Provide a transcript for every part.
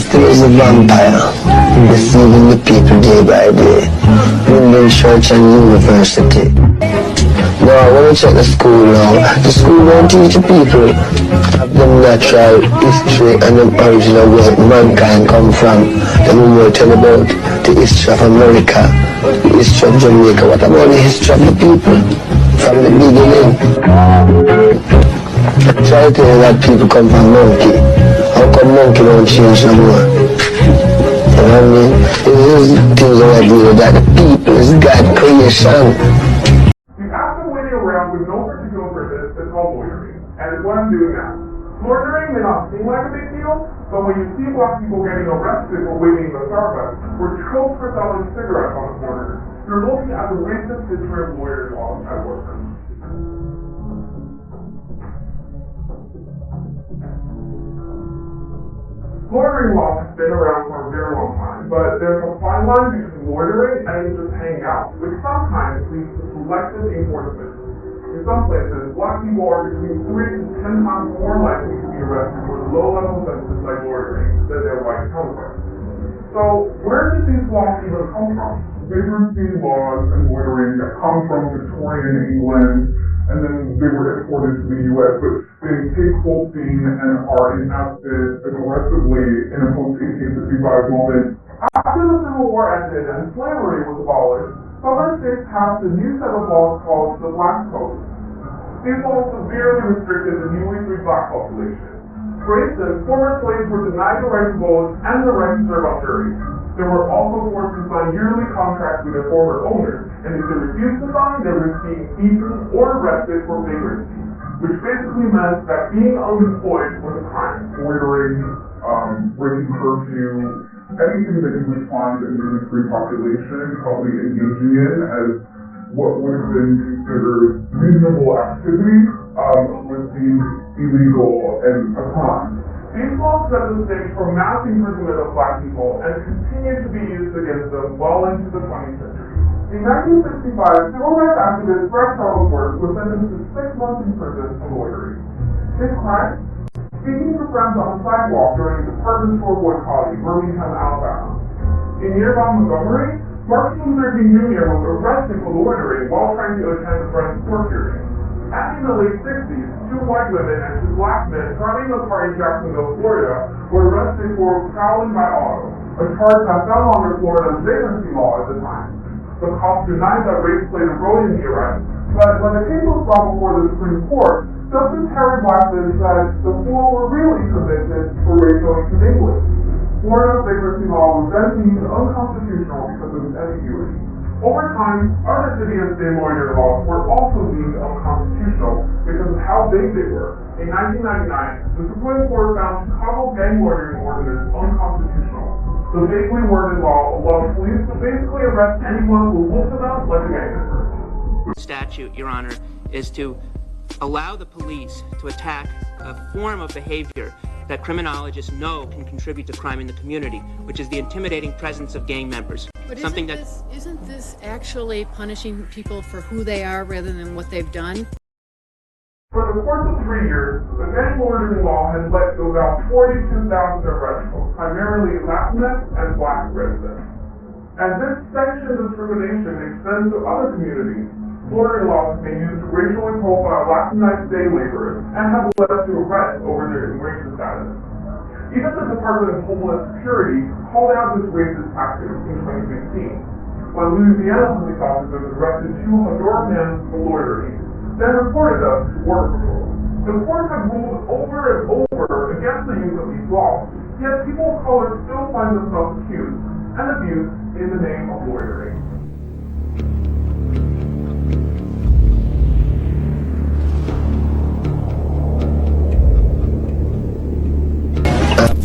system is a vampire, deceiving the people day by day, ruling church and university. Now, when you check the school now, the school don't teach the people of the natural history and the original where mankind come from. Then we will tell about the history of America, the history of Jamaica. What about the history of the people from the beginning? Try to tell you that people come from monkey. How come monkey don't change no more? You know what I mean? These things that I do that the people is God creation. With no particular purpose, it's called loitering, and it's what I'm doing now. Loitering may not seem like a big deal, but when you see black people getting arrested for waiting in the Starbucks, or choked for selling cigarettes on the corner, you're looking at the racist history of loitering laws at work. Loitering laws have been around for a very long time, but there's a fine line between loitering and just hanging out, which sometimes leads to selective enforcement. In some places, black people are between 3 to 10 times more likely to be arrested for low-level offenses like loitering than their white counterparts. So, where did these laws even come from? Vagrancy laws and loitering that come from Victorian England, and then they were imported to the U.S., but they take full steam and are enacted aggressively in a post-1865 moment. After the Civil War ended and slavery was abolished, Southern states passed a new set of laws called the Black Code. These laws severely restricted the newly freed black population. For instance, former slaves were denied the right to vote and the right to serve on juries. They were also forced to sign yearly contracts with their former owners, and if they refused to sign, they were being beaten or arrested for vagrancy, which basically meant that being unemployed was a crime. Loitering, breaking curfew, anything that you would find a newly free population probably engaging in as what would have been considered reasonable activity was deemed illegal and a crime. These laws set the stage for mass imprisonment of black people and continue to be used against them well into the 20th century. In 1965, civil rights activist Fred Shuttlesworth was sentenced to 6 months in prison for loitering. His crime? Speaking to friends on the sidewalk during a department store boycott in Birmingham, Alabama. In nearby Montgomery, Martin Luther King Jr. was arrested for loitering while trying to attend a friend's court hearing. And in the late 60s, 2 white women and 2 black men driving a car in Jacksonville, Florida, were arrested for prowling by auto, a charge that fell under Florida's vagrancy law at the time. The cops denied that race played a role in the arrest, but when the case was brought before the Supreme Court, Justice Harry Blackman said the 4 were really convicted for racial intermingling. Florida's vagrancy law was then deemed unconstitutional because of its ambiguity. Over time, other city and state loitering laws were also deemed unconstitutional because of how vague they were. In 1999, the Supreme Court found Chicago's gang loitering ordinance unconstitutional. The vaguely worded law allowed police to basically arrest anyone who looks at them like a gang member. Statute, Your Honor, is to allow the police to attack a form of behavior that criminologists know can contribute to crime in the community, which is the intimidating presence of gang members. But isn't this actually punishing people for who they are rather than what they've done? For the course of 3 years, the gang loitering law has led to about 42,000 arrests, primarily Latinx and black residents. And this sanctioned discrimination extends to other communities. Loitering laws have been used to racially profile Latinx day laborers and have led to arrests over their immigration status. Even the Department of Homeland Security called out this racist tactic in 2015, when Louisiana police officers arrested 2 Honduran men for loitering, then reported them to Border Patrol. The courts have ruled over and over against the use of these laws, yet people of color still find themselves accused and abused in the name of loitering.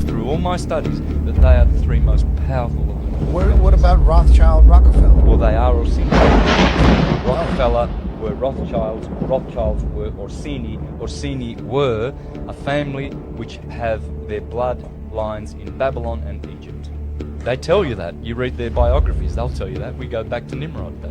Through all my studies, that they are the 3 most powerful of them. What about Rothschild, Rockefeller? Well, they are Orsini. Rockefeller were Rothschilds, Rothschilds were Orsini, Orsini were a family which have their blood lines in Babylon and Egypt. They tell you that. You read their biographies, they'll tell you that. We go back to Nimrod.